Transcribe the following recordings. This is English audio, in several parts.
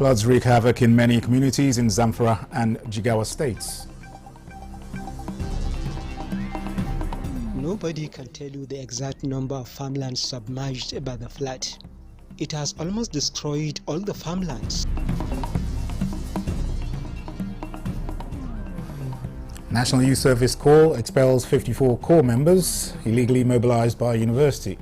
Floods wreak havoc in many communities in Zamfara and Jigawa states. Nobody can tell you the exact number of farmlands submerged by the flood. It has almost destroyed all the farmlands. National Youth Service Corps expels 54 Corps members illegally mobilized by university.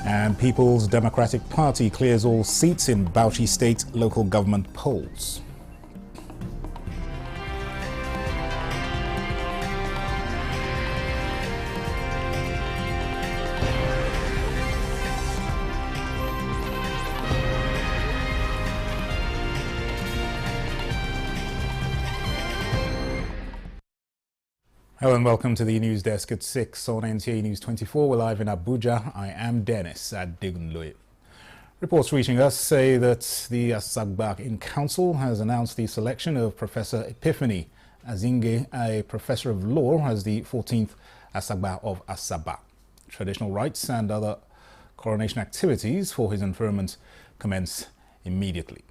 And People's Democratic Party clears all seats in Bauchi State local government polls. Hello and welcome to the news desk at 6 on Nta News24. We're live in Abuja. I am Dennis Adigunloye. Reports reaching us say that the Asagba in Council has announced the selection of Professor Epiphany Azinge, a professor of law, as the 14th Asagba of Asaba. Traditional rites and other coronation activities for his interment commence immediately.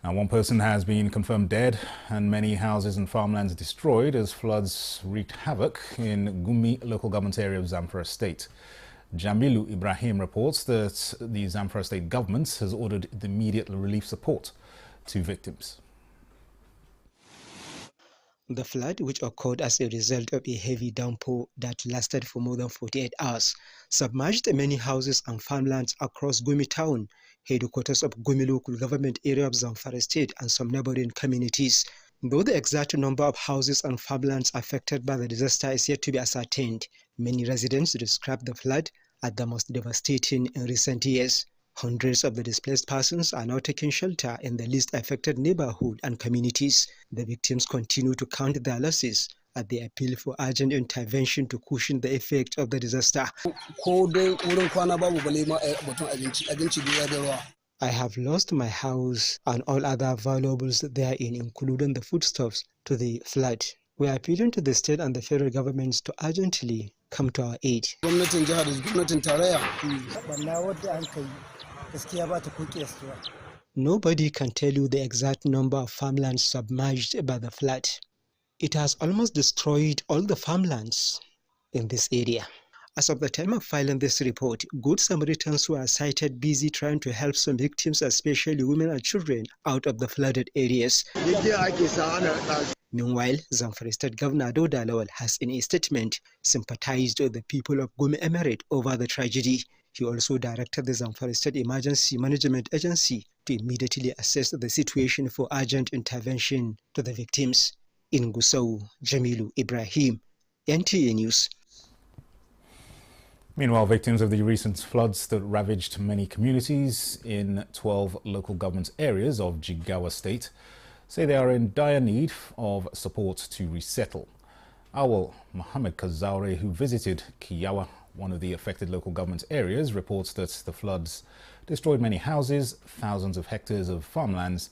Now, one person has been confirmed dead and many houses and farmlands destroyed as floods wreaked havoc in Gumi local government area of Zamfara State. Jamilu Ibrahim reports that the Zamfara State government has ordered immediate relief support to victims. The flood, which occurred as a result of a heavy downpour that lasted for more than 48 hours, submerged many houses and farmlands across Gumi town, headquarters of Gumi local government area of Zamfara State, and some neighboring communities. Though the exact number of houses and farmlands affected by the disaster is yet to be ascertained, many residents describe the flood as the most devastating in recent years. Hundreds of the displaced persons are now taking shelter in the least affected neighborhood and communities. The victims continue to count their losses as they appeal for urgent intervention to cushion the effect of the disaster. I have lost my house and all other valuables therein, including the foodstuffs, to the flood. We are appealing to the state and the federal governments to urgently come to our aid. Nobody can tell you the exact number of farmlands submerged by the flood. It has almost destroyed all the farmlands in this area. As of the time of filing this report, good Samaritans were sighted busy trying to help some victims, especially women and children, out of the flooded areas. Meanwhile, Zamfara State Governor Dauda Lawal has, in a statement, sympathized with the people of Gumi Emirate over the tragedy. He also directed the Zamfara State Emergency Management Agency to immediately assess the situation for urgent intervention to the victims. In Gusau, Jamilu Ibrahim, Nta News. Meanwhile, victims of the recent floods that ravaged many communities in 12 local government areas of Jigawa State say they are in dire need of support to resettle. Awal Mohammed Kazaure, who visited Kiyawa, one of the affected local government areas, reports that the floods destroyed many houses, thousands of hectares of farmlands,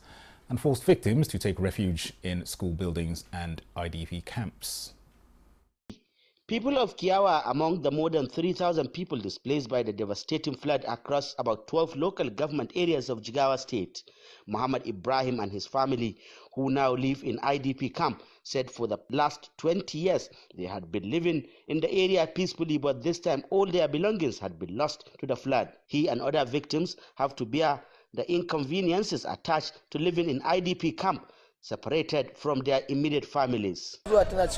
and forced victims to take refuge in school buildings and IDP camps. People of Kiyawa are among the more than 3,000 people displaced by the devastating flood across about 12 local government areas of Jigawa State. Muhammad Ibrahim and his family, who now live in IDP camp, said for the last 20 years they had been living in the area peacefully, but this time all their belongings had been lost to the flood. He and other victims have to bear the inconveniences attached to living in IDP camp, separated from their immediate families.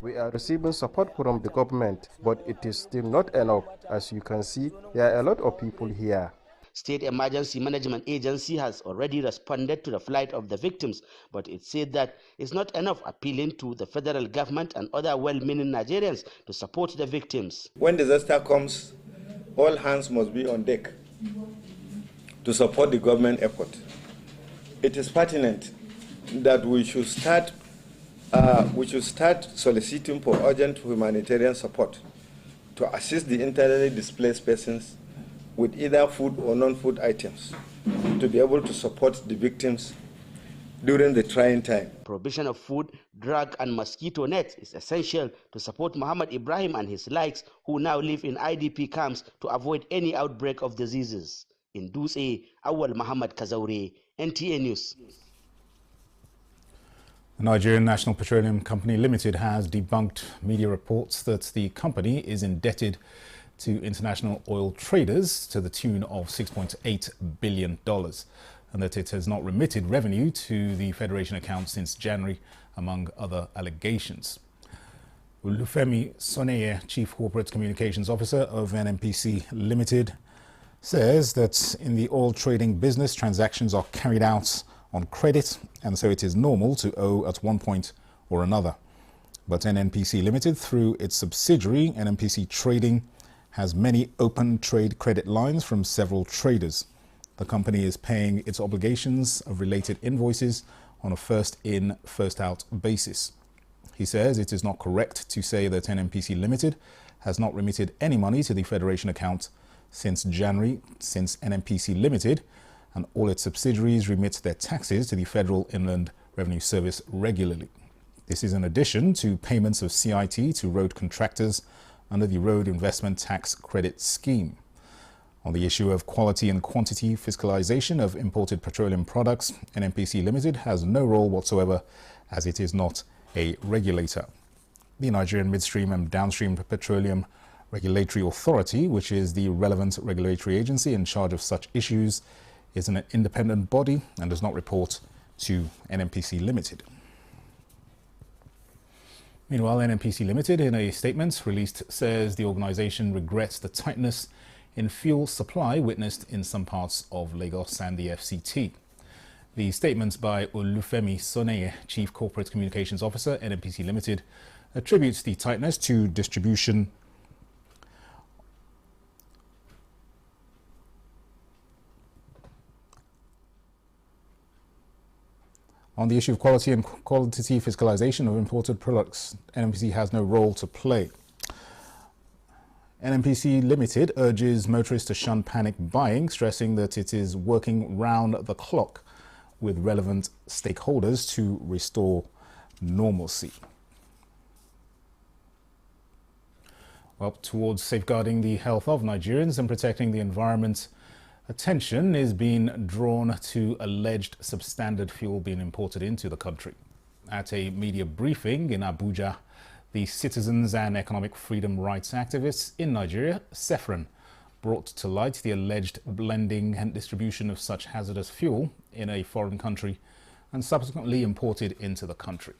We are receiving support from the government, but it is still not enough. As you can see, there are a lot of people here. State Emergency Management Agency has already responded to the plight of the victims, but it said that it's not enough, appealing to the federal government and other well-meaning Nigerians to support the victims. When disaster comes, all hands must be on deck to support the government effort. It is pertinent that we should start soliciting for urgent humanitarian support to assist the internally displaced persons with either food or non-food items to be able to support the victims during the trying time. Provision of food, drug, and mosquito nets is essential to support Muhammad Ibrahim and his likes who now live in IDP camps to avoid any outbreak of diseases. In Duse, Awal Muhammad Kazaure, Nta News. The Nigerian National Petroleum Company Limited has debunked media reports that the company is indebted to international oil traders to the tune of $6.8 billion and that it has not remitted revenue to the Federation account since January, among other allegations. Olufemi Soneye, Chief Corporate Communications Officer of NNPC Limited, says that in the oil trading business, transactions are carried out on credit, and so it is normal to owe at one point or another. But NNPC Limited, through its subsidiary NNPC Trading, has many open trade credit lines from several traders. The company is paying its obligations of related invoices on a first-in, first-out basis. He says it is not correct to say that NNPC Limited has not remitted any money to the Federation account since January, since NNPC Limited and all its subsidiaries remit their taxes to the Federal Inland Revenue Service regularly. This is in addition to payments of CIT to road contractors under the Road Investment Tax Credit Scheme. On the issue of quality and quantity fiscalization of imported petroleum products, NNPC Limited has no role whatsoever as it is not a regulator. The Nigerian Midstream and Downstream Petroleum Regulatory Authority, which is the relevant regulatory agency in charge of such issues, is an independent body and does not report to NNPC Limited. Meanwhile, NNPC Limited, in a statement released, says the organization regrets the tightness in fuel supply witnessed in some parts of Lagos and the FCT. The statement by Olufemi Soneye, Chief Corporate Communications Officer, NNPC Limited, attributes the tightness to distribution On the issue of quality and quantity fiscalization of imported products, NNPC has no role to play. NNPC Limited urges motorists to shun panic buying, stressing that it is working round the clock with relevant stakeholders to restore normalcy. Well, towards safeguarding the health of Nigerians and protecting the environment, attention is being drawn to alleged substandard fuel being imported into the country. At a media briefing in Abuja, the Citizens and Economic Freedom Rights activists in Nigeria, CEFRAN, brought to light the alleged blending and distribution of such hazardous fuel in a foreign country and subsequently imported into the country.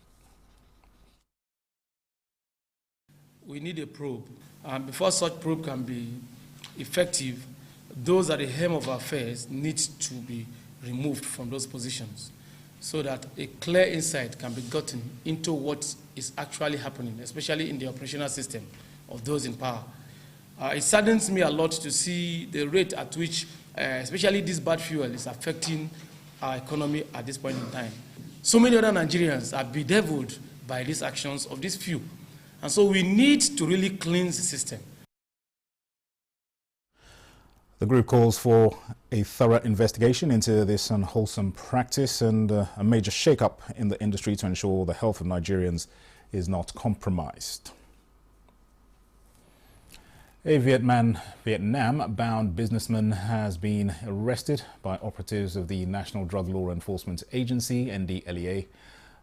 We need a probe. Before such probe can be effective, those at the helm of affairs need to be removed from those positions so that a clear insight can be gotten into what is actually happening, especially in the operational system of those in power. It saddens me a lot to see the rate at which, especially this bad fuel, is affecting our economy at this point in time. So many other Nigerians are bedeviled by these actions of this fuel. And so we need to really cleanse the system. The group calls for a thorough investigation into this unwholesome practice and a major shake-up in the industry to ensure the health of Nigerians is not compromised. A Vietnam-bound businessman has been arrested by operatives of the National Drug Law Enforcement Agency, NDLEA,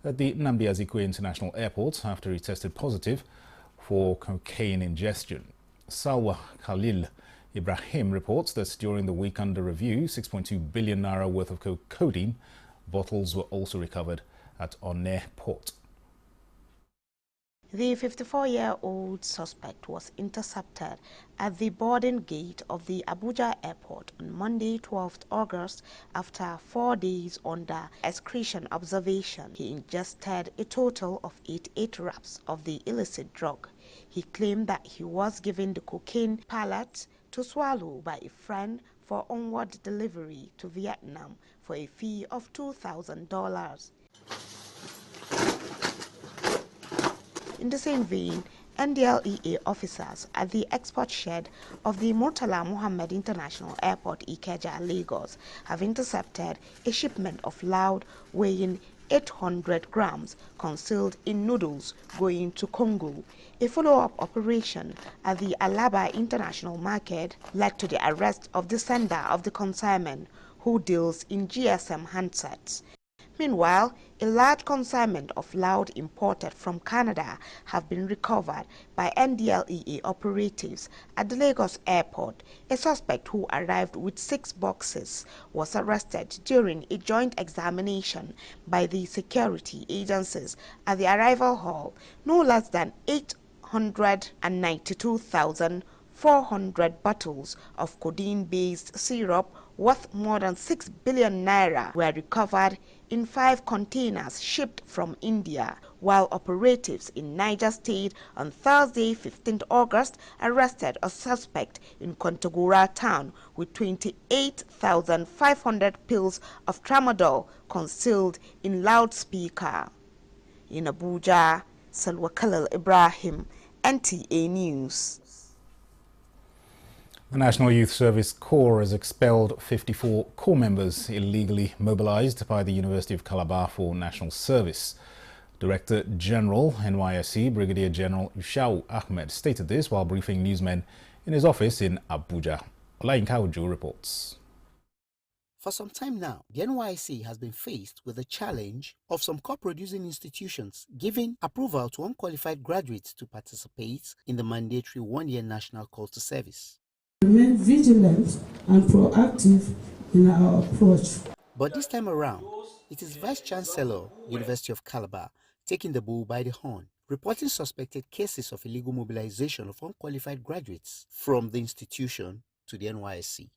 at the Nnamdi Azikiwe International Airport after he tested positive for cocaine ingestion. Salwa Khalil Ibrahim reports that during the week under review, 6.2 billion naira worth of codeine bottles were also recovered at Onne Port. The 54-year-old suspect was intercepted at the boarding gate of the Abuja airport on Monday, 12th August, after 4 days under excretion observation. He ingested a total of 88 wraps of the illicit drug. He claimed that he was given the cocaine pellet to swallow by a friend for onward delivery to Vietnam for a fee of $2,000. In the same vein, NDLEA officers at the export shed of the Murtala Muhammed International Airport, Ikeja, Lagos, have intercepted a shipment of loud weighing 800 grams concealed in noodles going to Congo. A follow-up operation at the Alaba International Market led to the arrest of the sender of the consignment, who deals in GSM handsets. Meanwhile, a large consignment of loud imported from Canada have been recovered by NDLEA operatives at the Lagos airport. A suspect who arrived with 6 boxes was arrested during a joint examination by the security agencies at the arrival hall. No less than 892,400 bottles of codeine-based syrup worth more than 6 billion naira were recovered in 5 containers shipped from India, while operatives in Niger State on Thursday, 15th August, arrested a suspect in Kontagora town with 28,500 pills of tramadol concealed in loudspeaker. In Abuja, Salwa Khalil Ibrahim, NTA News. The National Youth Service Corps has expelled 54 corps members illegally mobilized by the University of Calabar for national service. Director General NYSC Brigadier General Ushau Ahmed stated this while briefing newsmen in his office in Abuja. Olayinka Ojo reports. For some time now, the NYSC has been faced with the challenge of some corps-producing institutions giving approval to unqualified graduates to participate in the mandatory one-year national call to service. Remain vigilant and proactive in our approach. But this time around, it is Vice Chancellor, University of Calabar, taking the bull by the horn, reporting suspected cases of illegal mobilization of unqualified graduates from the institution to the NYSC.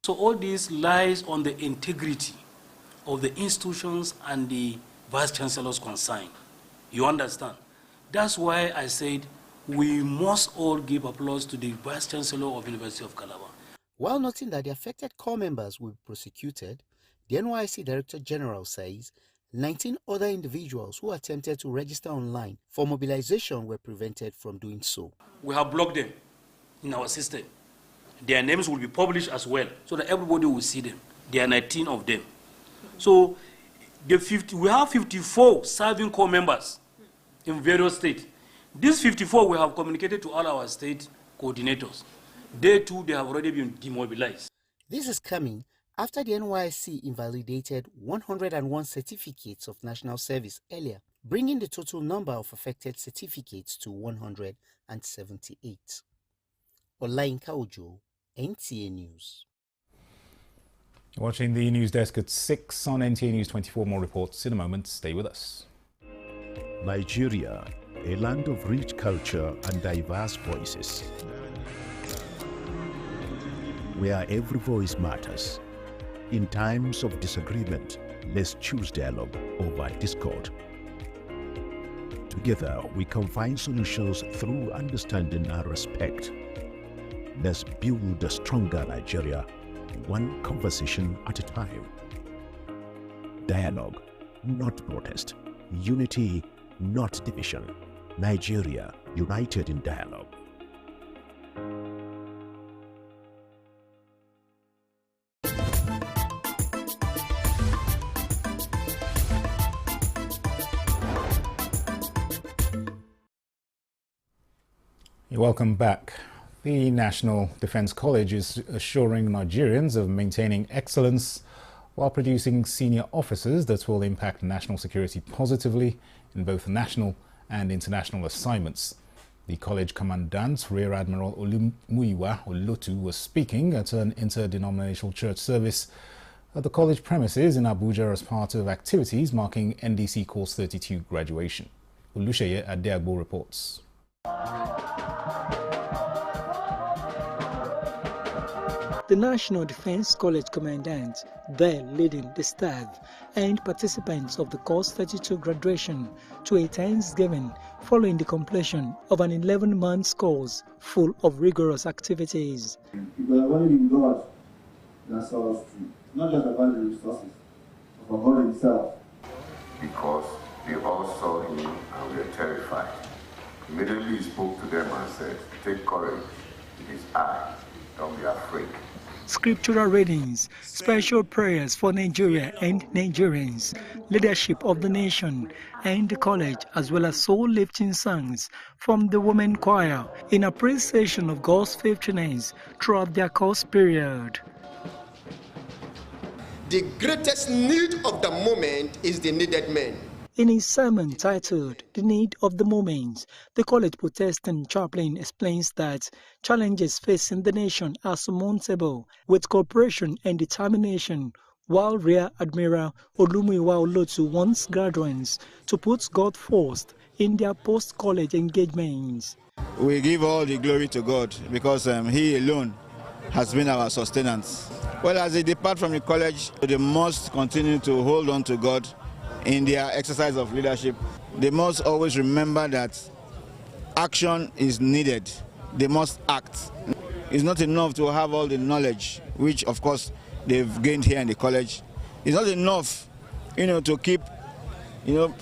So all this lies on the integrity of the institutions and the Vice Chancellor's concern. You understand? That's why I said we must all give applause to the Vice Chancellor of University of Calabar. While noting that the affected corps members will be prosecuted, the NYSC Director General says 19 other individuals who attempted to register online for mobilization were prevented from doing so. We have blocked them in our system. Their names will be published as well, so that everybody will see them. There are 19 of them. So we have 54 serving corps members in various states. These 54 we have communicated to all our state coordinators. They too, they have already been demobilized. This is coming after the NYSC invalidated 101 certificates of national service earlier, bringing the total number of affected certificates to 178. Olayinka Ojo, NTA News. Watching the news desk at 6 on Nta News24. More reports in a moment. Stay with us. Nigeria, a land of rich culture and diverse voices, where every voice matters. In times of disagreement, let's choose dialogue over discord. Together, we can find solutions through understanding and respect. Let's build a stronger Nigeria, one conversation at a time. Dialogue, not protest. Unity, not division. Nigeria, united in dialogue. Welcome back. The National Defense College is assuring Nigerians of maintaining excellence while producing senior officers that will impact national security positively in both national and international assignments. The college commandant, Rear Admiral Olumuyiwa Olotu, was speaking at an interdenominational church service at the college premises in Abuja as part of activities marking NDC Course 32 graduation. Olusheye Adeagbo reports. The National Defense College Commandant, there leading the staff and participants of the Course 32 graduation to a Thanksgiving following the completion of an 11-month course full of rigorous activities. Because only God that saw us through, not just about the resources, but about God Himself. Because we all saw Him and we were terrified. Immediately he spoke to them and said, "Take courage, it is I, don't be afraid." Scriptural readings, special prayers for Nigeria and Nigerians, leadership of the nation and the college, as well as soul-lifting songs from the women choir in appreciation of God's faithfulness throughout their course period. The greatest need of the moment is the needed men. In his sermon titled The Need of the Moment, the college protesting chaplain explains that challenges facing the nation are surmountable with cooperation and determination, while Rear Admiral Olumuyiwa Olotu wants graduates to put God first in their post-college engagements. We give all the glory to God because He alone has been our sustenance. Well, as they depart from the college, they must continue to hold on to God in their exercise of leadership. They must always remember that action is needed. They must act. It's not enough to have all the knowledge, which of course they've gained here in the college. It's not enough, to keep,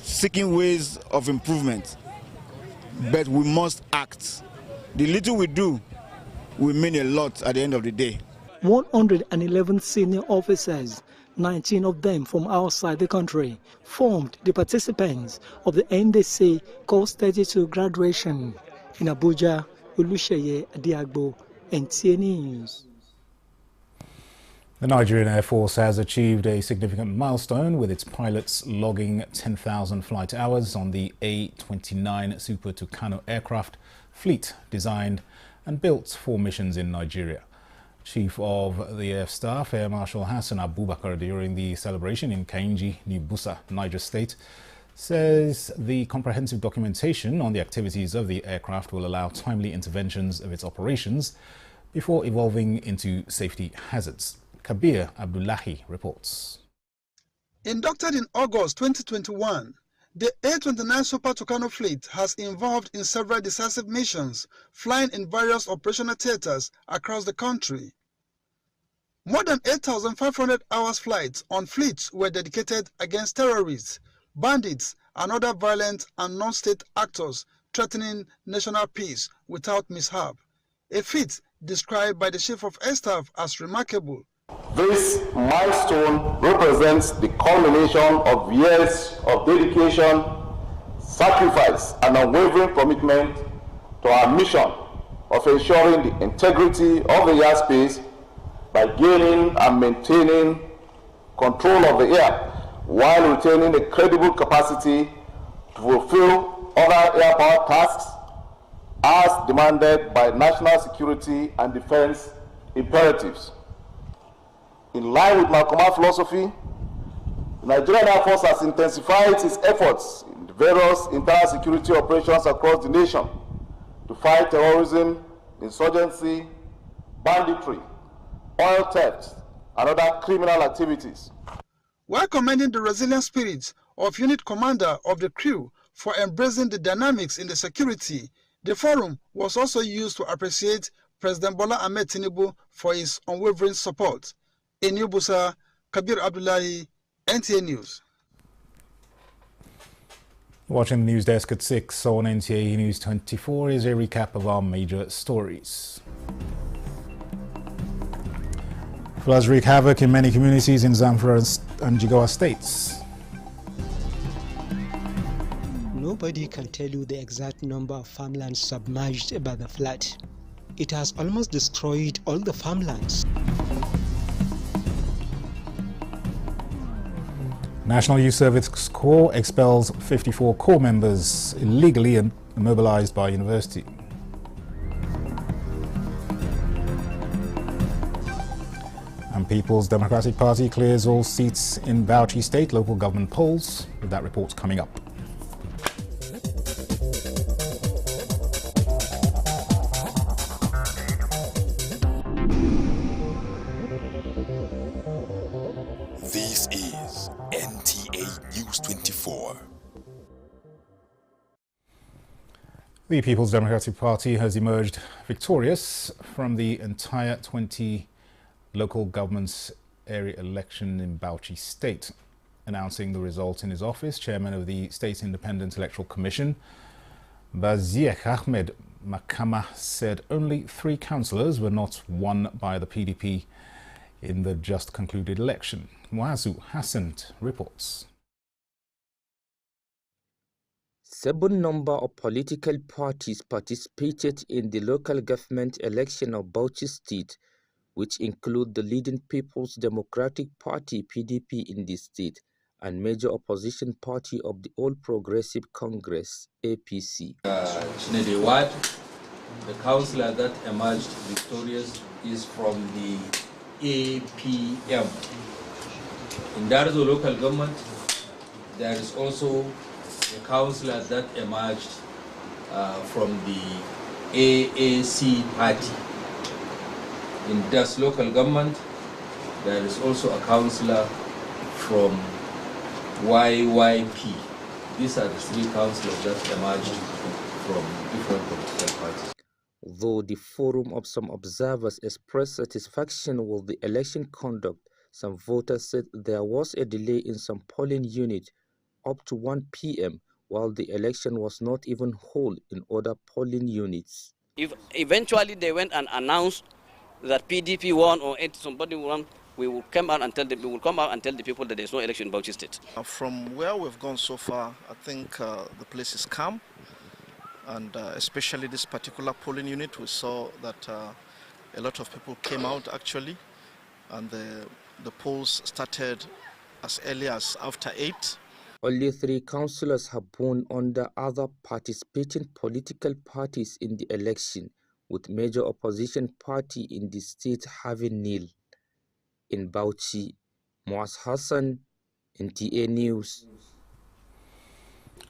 seeking ways of improvement. But we must act. The little we do will mean a lot at the end of the day. 111 senior officers, 19 of them from outside the country, formed the participants of the NDC Course 32 graduation. In Abuja, Olusheye Adiagbo, Nta News. The Nigerian Air Force has achieved a significant milestone with its pilots logging 10,000 flight hours on the A-29 Super Tucano aircraft fleet designed and built for missions in Nigeria. Chief of the Air Staff, Air Marshal Hassan Abubakar, during the celebration in Kainji, New Busa, Niger State, says the comprehensive documentation on the activities of the aircraft will allow timely interventions of its operations before evolving into safety hazards. Kabir Abdullahi reports. Inducted in August 2021, the A-29 Super Tucano fleet has involved in several decisive missions, flying in various operational theaters across the country. More than 8,500 hours flights on fleets were dedicated against terrorists, bandits, and other violent and non-state actors threatening national peace without mishap, a feat described by the Chief of Air Staff as remarkable. This milestone represents the culmination of years of dedication, sacrifice, and unwavering commitment to our mission of ensuring the integrity of the airspace by gaining and maintaining control of the air while retaining a credible capacity to fulfill other air power tasks as demanded by national security and defense imperatives. In line with my command philosophy, the Nigerian Air Force has intensified its efforts in various internal security operations across the nation to fight terrorism, insurgency, banditry, oil theft, and other criminal activities. While commending the resilient spirit of unit commander of the crew for embracing the dynamics in the security, the forum was also used to appreciate President Bola Ahmed Tinubu for his unwavering support. In New Busa, Kabir Abdullahi, Nta News. Watching the news desk at 6 on NTA News 24 is a recap of our major stories. Floods wreak havoc in many communities in Zamfara and Jigawa states. Nobody can tell you the exact number of farmlands submerged by the flood. It has almost destroyed all the farmlands. National Youth Service Corps expels 54 Corps members illegally and immobilized by university. And People's Democratic Party clears all seats in Bauchi State local government polls, with that report coming up. This is NTA News 24. The People's Democratic Party has emerged victorious from the entire 20 local government's area election in Bauchi State. Announcing the result in his office, Chairman of the State's Independent Electoral Commission, Baziek Ahmed Makama said only 3 councillors were not won by the PDP in the just concluded election. Muazu Hassan reports. 7 number of political parties participated in the local government election of Bauchi State, which include the leading People's Democratic Party (PDP) in the state and major opposition party of the All Progressive Congress (APC). Chinede Ward, the councillor that emerged victorious is from the APM. In Darzo local government, there is also a councillor that emerged from the AAC party. In Das local government, there is also a councillor from YYP. These are the 3 councillors that emerged from different political parties. Though the forum of some observers expressed satisfaction with the election conduct, some voters said there was a delay in some polling units up to 1 p.m. while the election was not even held in other polling units. If eventually they went and announced that PDP won or somebody won, we will come out and tell them. We will come out and tell the people that there is no election in Bauchi State. From where we've gone so far, I think the place is calm, and especially this particular polling unit, we saw that a lot of people came out actually, and the polls started as early as after 8. Only 3 councillors have won under other participating political parties in the election, with major opposition party in the state having nil. In Bauchi, Muaz Hassan, Nta News.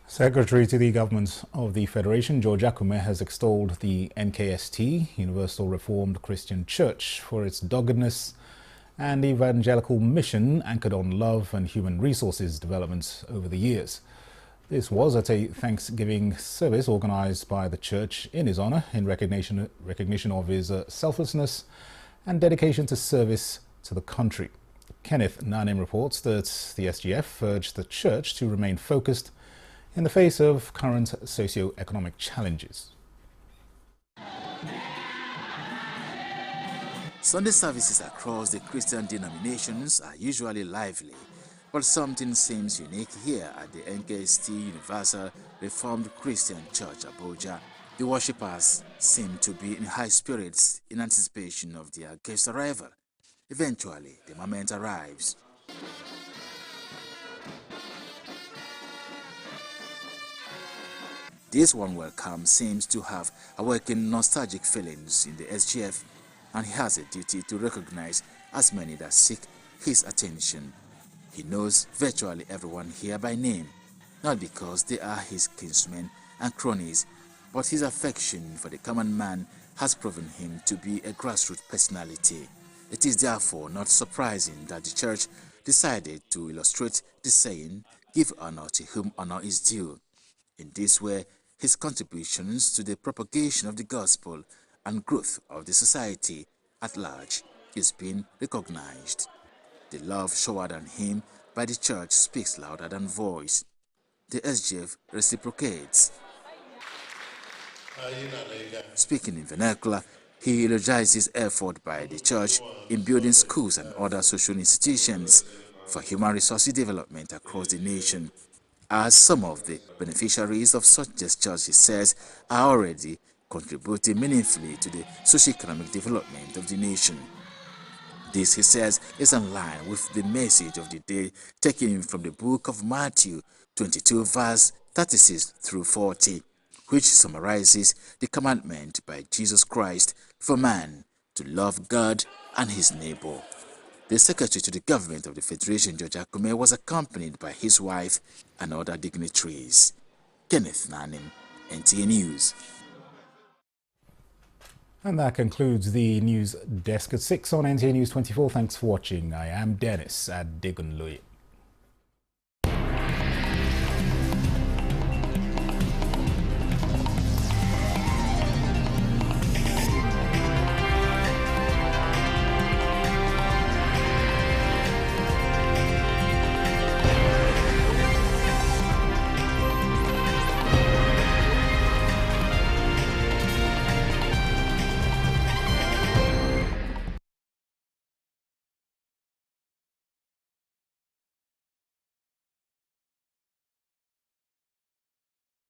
Secretary to the Government of the Federation, George Akume, has extolled the NKST, Universal Reformed Christian Church, for its doggedness and evangelical mission anchored on love and human resources development over the years. This was at a Thanksgiving service organized by the church in his honor in recognition of his selflessness and dedication to service to the country. Kenneth Nanim reports that the SGF urged the church to remain focused in the face of current socio-economic challenges. Sunday services across the Christian denominations are usually lively, but something seems unique here at the NKST Universal Reformed Christian Church, Abuja. The worshippers seem to be in high spirits in anticipation of their guest arrival. Eventually, the moment arrives. This one welcome seems to have awakened nostalgic feelings in the SGF, and he has a duty to recognize as many that seek his attention. He knows virtually everyone here by name, not because they are his kinsmen and cronies, but his affection for the common man has proven him to be a grassroots personality. It is therefore not surprising that the church decided to illustrate the saying, "Give honor to whom honor is due." In this way, his contributions to the propagation of the gospel and growth of the society at large is being recognized. The love showered on him by the church speaks louder than voice. The SGF reciprocates. Speaking in vernacular, he eulogizes effort by the church in building schools and other social institutions for human resources development across the nation, as some of the beneficiaries of such gestures, he says, are already contributing meaningfully to the socio-economic development of the nation. This, he says, is in line with the message of the day taken from the book of Matthew 22 verse 36 through 40, which summarizes the commandment by Jesus Christ for man to love God and his neighbor. The Secretary to the Government of the Federation, George Akume, was accompanied by his wife and other dignitaries. Kenneth Nanim, Nta News. And that concludes the news desk at 6 on NTA News 24. Thanks for watching. I am Dennis Adigunloye.